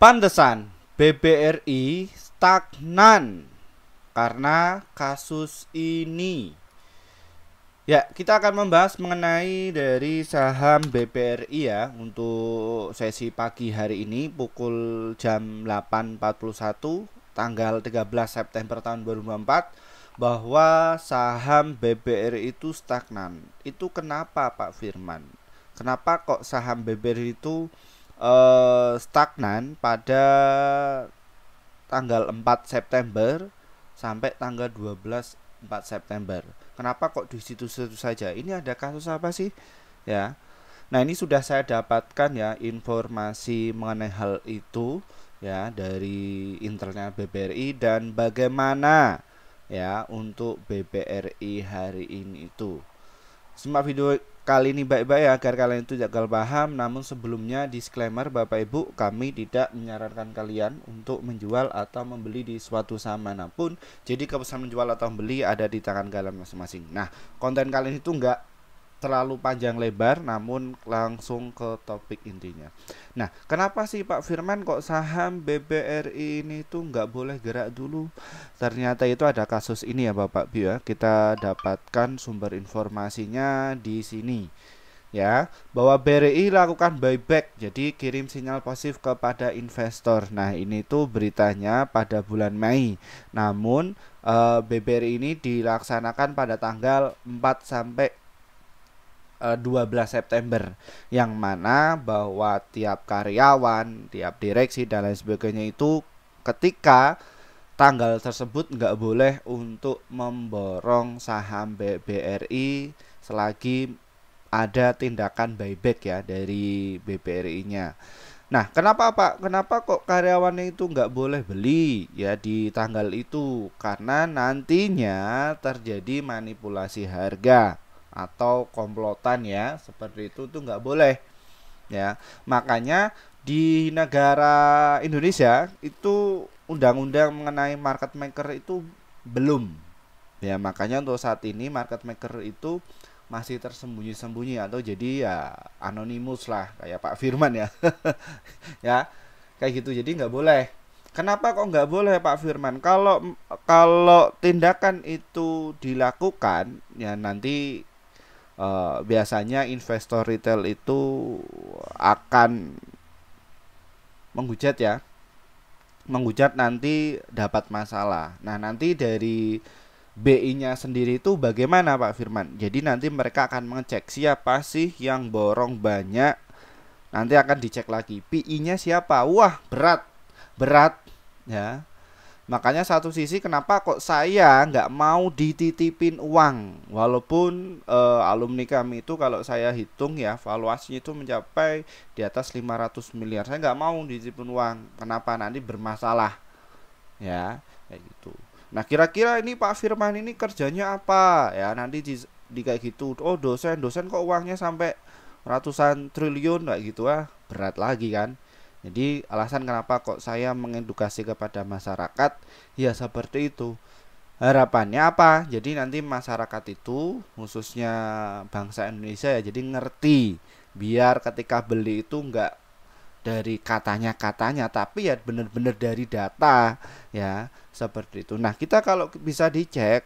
Pantesan BBRI stagnan karena kasus ini. Ya, kita akan membahas mengenai dari saham BBRI ya untuk sesi pagi hari ini pukul jam 8.41 tanggal 13 September tahun 2024 bahwa saham BBRI itu stagnan. Itu kenapa Pak Firman? Kenapa kok saham BBRI itu stagnan pada tanggal 4 September sampai tanggal 12 4 September. Kenapa kok di situ-situ saja? Ini ada kasus apa sih? Ya. Nah, ini sudah saya dapatkan ya informasi mengenai hal itu ya dari internal BBRI dan bagaimana ya untuk BBRI hari ini itu. Simak video kali ini baik-baik ya agar kalian itu jaga paham. Namun sebelumnya disclaimer Bapak Ibu, kami tidak menyarankan kalian untuk menjual atau membeli di suatu saham manapun. Jadi keputusan menjual atau membeli ada di tangan kalian masing-masing. Nah, konten kali ini itu enggak terlalu panjang lebar, namun langsung ke topik intinya. Nah, kenapa sih Pak Firman kok saham BBRI ini tuh nggak boleh gerak dulu? Ternyata itu ada kasus ini ya Bapak Ibu ya. Kita dapatkan sumber informasinya di sini ya, bahwa BRI lakukan buyback, jadi kirim sinyal positif kepada investor. Nah, ini tuh beritanya pada bulan Mei. Namun BBRI ini dilaksanakan pada tanggal 4 sampai 12 September, yang mana bahwa tiap karyawan, tiap direksi dan lain sebagainya itu ketika tanggal tersebut nggak boleh untuk memborong saham BBRI selagi ada tindakan buyback ya dari BBRI-nya. Nah, kenapa Pak? Kenapa kok karyawannya itu nggak boleh beli ya di tanggal itu? Karena nantinya terjadi manipulasi harga atau komplotan ya, seperti itu tuh nggak boleh ya. Makanya di negara Indonesia itu undang-undang mengenai market maker itu belum ya, makanya untuk saat ini market maker itu masih tersembunyi-sembunyi atau jadi ya anonimus lah kayak Pak Firman ya. Ya kayak gitu, jadi nggak boleh. Kenapa kok nggak boleh Pak Firman? Kalau tindakan itu dilakukan ya nanti biasanya investor retail itu akan menghujat ya, menghujat nanti dapat masalah. Nah, nanti dari BI-nya sendiri itu bagaimana Pak Firman? Jadi nanti mereka akan mengecek siapa sih yang borong banyak. Nanti akan dicek lagi PI-nya siapa. Wah, berat ya. Makanya satu sisi kenapa kok saya nggak mau dititipin uang, walaupun alumni kami itu kalau saya hitung ya valuasinya itu mencapai di atas 500 miliar. Saya nggak mau dititipin uang. Kenapa? Nanti bermasalah ya kayak gitu. Nah, kira-kira ini Pak Firman ini kerjanya apa ya? Nanti di kayak gitu. Oh, dosen kok uangnya sampai ratusan triliun kayak gitu, berat lagi kan. Jadi alasan kenapa kok saya mengedukasi kepada masyarakat ya seperti itu. Harapannya apa? Jadi nanti masyarakat itu khususnya bangsa Indonesia ya jadi ngerti, biar ketika beli itu enggak dari katanya tapi ya benar-benar dari data ya seperti itu. Nah, kita kalau bisa dicek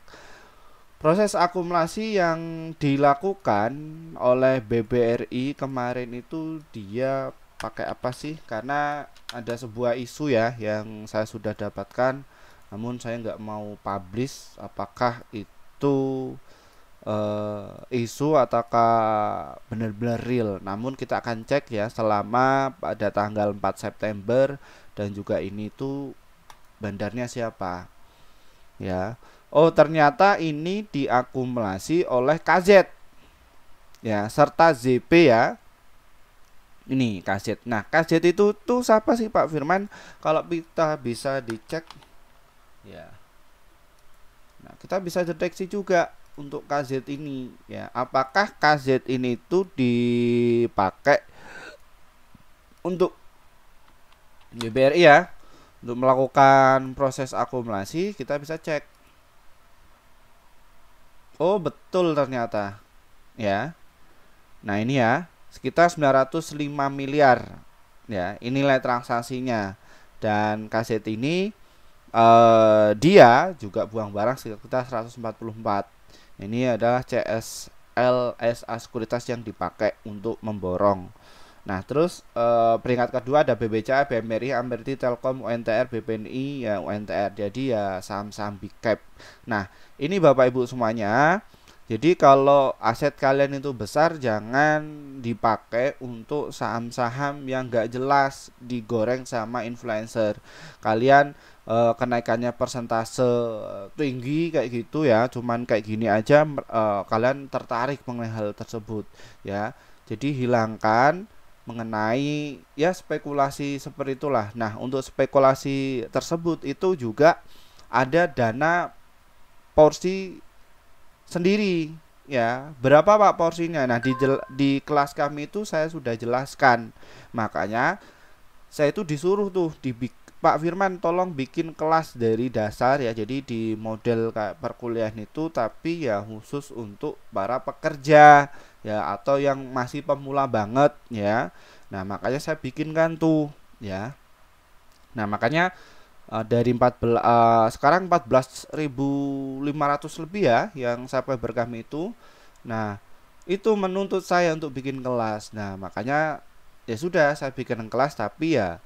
proses akumulasi yang dilakukan oleh BBRI kemarin itu dia pakai apa sih? Karena ada sebuah isu ya yang saya sudah dapatkan, namun saya nggak mau publish apakah itu isu ataukah benar-benar real. Namun kita akan cek ya selama pada tanggal 4 September dan juga ini tuh bandarnya siapa ya. Oh, ternyata ini diakumulasi oleh KZ ya serta ZP ya. Ini KZ. Nah, KZ itu tuh siapa sih Pak Firman? Kalau kita bisa dicek ya. Nah, kita bisa deteksi juga untuk KZ ini ya. Apakah KZ ini tuh dipakai untuk BBRI ya? Untuk melakukan proses akumulasi, kita bisa cek. Oh, betul ternyata. Ya. Nah, ini ya, sekitar 905 miliar. Ya, ini nilai transaksinya. Dan kaset ini dia juga buang barang sekitar 144. Ini adalah CSLSA sekuritas yang dipakai untuk memborong. Nah, terus peringkat kedua ada BBCA, BMRI, Amperti, Telkom, UNTR, BPNI, ya UNTR. Jadi ya saham-saham big cap. Nah, ini Bapak Ibu semuanya. Jadi kalau aset kalian itu besar, jangan dipakai untuk saham-saham yang gak jelas digoreng sama influencer. Kalian kenaikannya persentase tinggi kayak gitu ya, cuman kayak gini aja kalian tertarik mengenai hal tersebut ya. Jadi hilangkan mengenai ya spekulasi seperti itulah. Nah, untuk spekulasi tersebut itu juga ada dana porsi sendiri ya. Berapa Pak porsinya? Nah, di kelas kami itu saya sudah jelaskan. Makanya saya itu disuruh tuh Pak Firman tolong bikin kelas dari dasar ya. Jadi di model kayak perkuliahan itu tapi ya khusus untuk para pekerja ya atau yang masih pemula banget ya. Nah, makanya saya bikinkan tuh ya. Nah, makanya dari 14 sekarang 14.500 lebih ya yang subscriber kami itu. Nah, itu menuntut saya untuk bikin kelas. Nah, makanya ya sudah saya bikin kelas tapi ya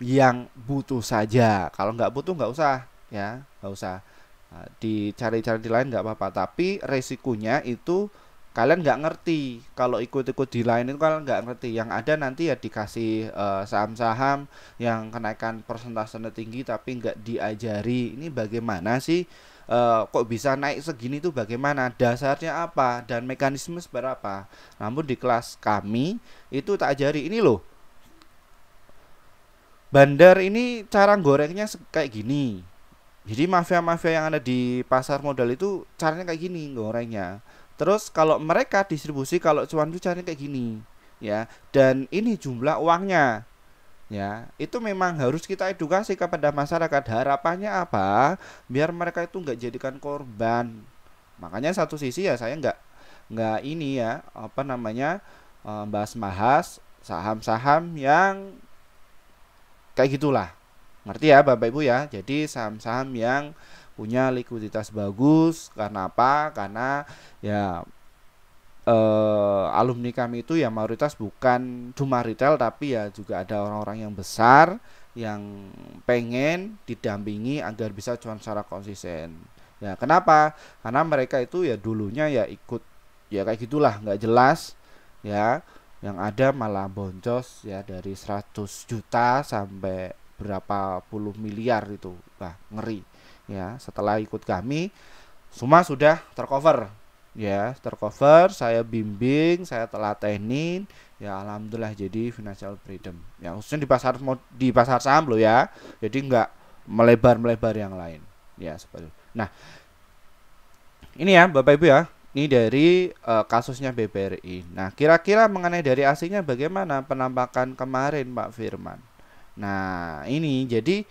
yang butuh saja. Kalau nggak butuh nggak usah ya, nggak usah. Nah, dicari-cari di lain nggak apa-apa. Tapi resikonya itu kalian nggak ngerti. Kalau ikut-ikut di lain itu kalian nggak ngerti. Yang ada nanti ya dikasih saham-saham yang kenaikan persentasenya tinggi tapi nggak diajari. Ini bagaimana sih? Kok bisa naik segini tuh bagaimana? Dasarnya apa? Dan mekanisme seberapa? Namun di kelas kami itu tak ajari. Ini loh. Bandar ini cara gorengnya kayak gini. Jadi mafia-mafia yang ada di pasar modal itu caranya kayak gini gorengnya. Terus kalau mereka distribusi kalau cuan itu caranya kayak gini ya. Dan ini jumlah uangnya ya. Itu memang harus kita edukasi kepada masyarakat. Harapannya apa? Biar mereka itu nggak jadikan korban. Makanya satu sisi ya saya nggak ini ya apa namanya bahas-bahas saham-saham yang kayak gitulah. Ngerti ya Bapak Ibu ya. Jadi saham-saham yang punya likuiditas bagus. Karena apa? Karena ya alumni kami itu ya mayoritas bukan cuma retail tapi ya juga ada orang-orang yang besar yang pengen didampingi agar bisa cuan secara konsisten. Ya kenapa? Karena mereka itu ya dulunya ya ikut ya kayak gitulah nggak jelas ya. Yang ada malah boncos ya dari 100 juta sampai berapa puluh miliar itu. Wah, ngeri. Ya, setelah ikut kami semua sudah tercover. Ya, tercover, saya bimbing, saya telatenin, ya alhamdulillah jadi financial freedom. Ya, khususnya di pasar saham loh ya. Jadi nggak melebar-melebar yang lain. Ya, seperti itu. Nah, ini ya Bapak Ibu ya. Ini dari kasusnya BBRI. Nah, kira-kira mengenai dari aslinya bagaimana penampakan kemarin Pak Firman? Nah, ini jadi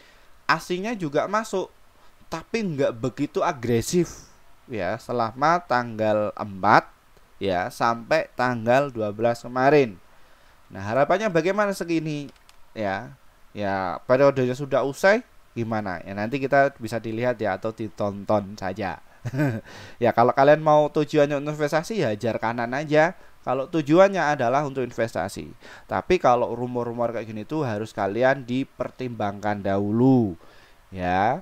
aslinya juga masuk, tapi nggak begitu agresif ya selama tanggal 4 ya sampai tanggal 12 kemarin. Nah, harapannya bagaimana segini ya? Ya, periodenya sudah usai gimana? Ya nanti kita bisa dilihat ya atau ditonton saja. Ya kalau kalian mau tujuannya untuk investasi ya jar kanan aja. Kalau tujuannya adalah untuk investasi. Tapi kalau rumor-rumor kayak gini tuh harus kalian dipertimbangkan dahulu. Ya.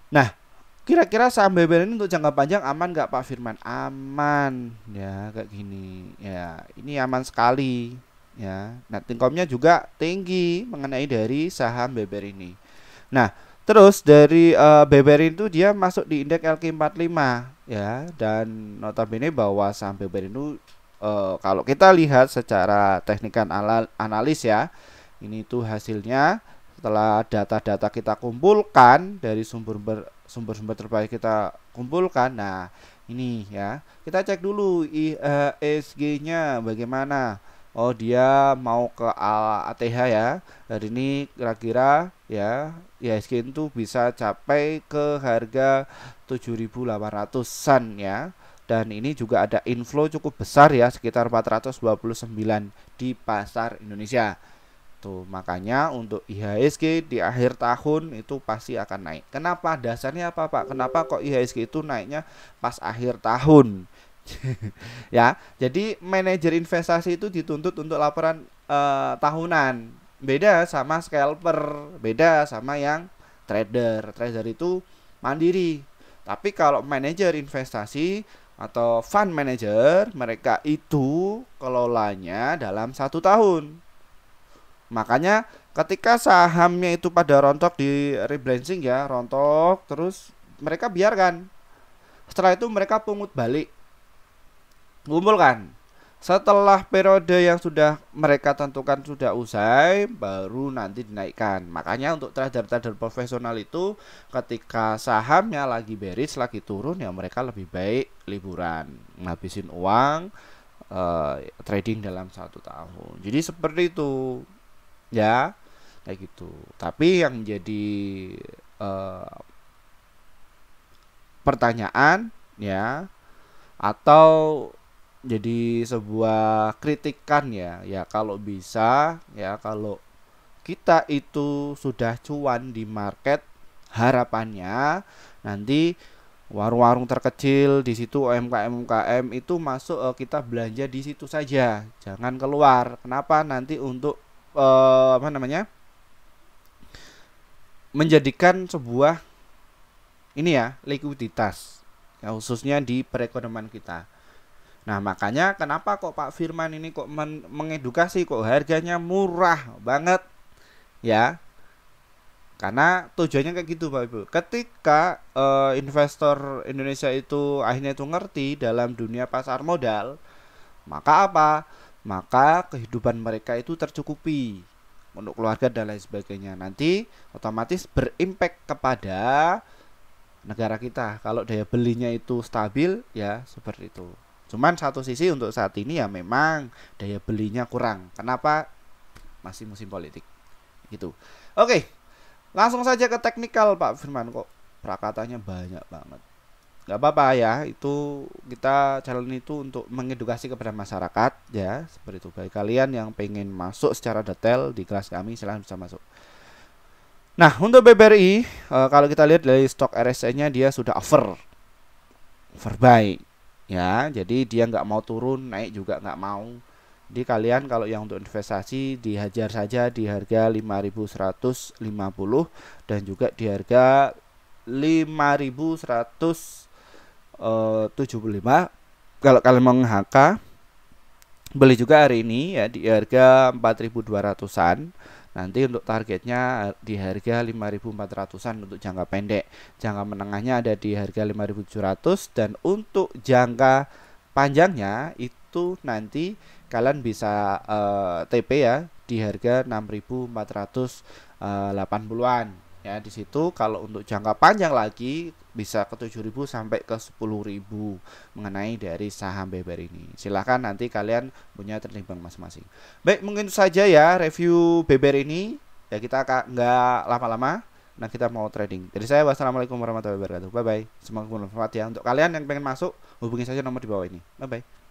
Nah, kira-kira saham BBR ini untuk jangka panjang aman nggak Pak Firman? Aman. Ya, kayak gini. Ya, ini aman sekali. Ya. Nah, income-nya juga tinggi mengenai dari saham BBR ini. Nah, terus dari BBR itu dia masuk di indeks LQ45 ya, dan notabene bahwa saham BBR itu kalau kita lihat secara teknikan analis ya, ini tuh hasilnya setelah data-data kita kumpulkan dari sumber-sumber terbaik kita kumpulkan. Nah, ini ya. Kita cek dulu IHSG-nya bagaimana. Oh, dia mau ke ATH ya. Hari ini kira-kira ya IHSG itu bisa capai ke harga 7.800-an ya. Dan ini juga ada inflow cukup besar ya, sekitar 429 di pasar Indonesia. itu. Makanya untuk IHSG di akhir tahun itu pasti akan naik. Kenapa? Dasarnya apa, Pak? Kenapa kok IHSG itu naiknya pas akhir tahun? Ya, jadi manajer investasi itu dituntut untuk laporan tahunan. Beda sama scalper, beda sama yang trader. Trader itu mandiri. Tapi kalau manajer investasi atau fund manager, mereka itu kelolanya dalam 1 tahun. Makanya ketika sahamnya itu pada rontok di rebalancing ya, rontok terus mereka biarkan. Setelah itu mereka pungut balik, kumpulkan. Setelah periode yang sudah mereka tentukan sudah usai, baru nanti dinaikkan. Makanya untuk trader-trader profesional itu ketika sahamnya lagi bearish, lagi turun, ya mereka lebih baik liburan, ngabisin uang trading dalam 1 tahun. Jadi seperti itu ya, kayak gitu. Tapi yang menjadi pertanyaan ya, atau jadi sebuah kritikan ya kalau bisa ya, kalau kita itu sudah cuan di market, harapannya nanti warung-warung terkecil di situ, UMKM itu masuk, kita belanja di situ saja, jangan keluar. Kenapa? Nanti untuk menjadikan sebuah ini ya, likuiditas ya, khususnya di perekonomian kita. Nah, makanya kenapa kok Pak Firman ini kok mengedukasi kok harganya murah banget ya? Karena tujuannya kayak gitu, Pak Ibu. Ketika investor Indonesia itu akhirnya itu ngerti dalam dunia pasar modal, maka apa? Maka kehidupan mereka itu tercukupi untuk keluarga dan lain sebagainya. Nanti otomatis berimpact kepada negara kita. Kalau daya belinya itu stabil ya, seperti itu. Cuman satu sisi untuk saat ini ya memang daya belinya kurang. Kenapa? Masih musim politik gitu. Oke, langsung saja ke teknikal, Pak Firman. Kok prakatanya banyak banget. Gak apa-apa ya, itu kita channel itu untuk mengedukasi kepada masyarakat ya, seperti itu. Bagi kalian yang pengen masuk secara detail di kelas kami, silahkan bisa masuk. Nah, untuk BBRI kalau kita lihat dari stok RSI-nya dia sudah overbuy ya, jadi dia nggak mau turun, naik juga nggak mau. Jadi kalian kalau yang untuk investasi dihajar saja di harga 5.150 dan juga di harga 5.175. Kalau kalian mau nge-HK, beli juga hari ini ya di harga 4.200-an. Nanti untuk targetnya di harga 5.400-an untuk jangka pendek. Jangka menengahnya ada di harga 5.700, dan untuk jangka panjangnya itu nanti kalian bisa TP ya di harga 6.480-an ya. Di situ kalau untuk jangka panjang lagi bisa ke 7.000 sampai ke 10.000 mengenai dari saham BBR ini. Silahkan nanti kalian punya trading bank masing-masing. Baik, mungkin itu saja ya review BBR ini. Ya kita nggak lama-lama. Nah, kita mau trading. Jadi saya wassalamualaikum warahmatullahi wabarakatuh. Bye bye. Semoga bermanfaat ya. Untuk kalian yang pengen masuk, hubungi saja nomor di bawah ini. Bye bye.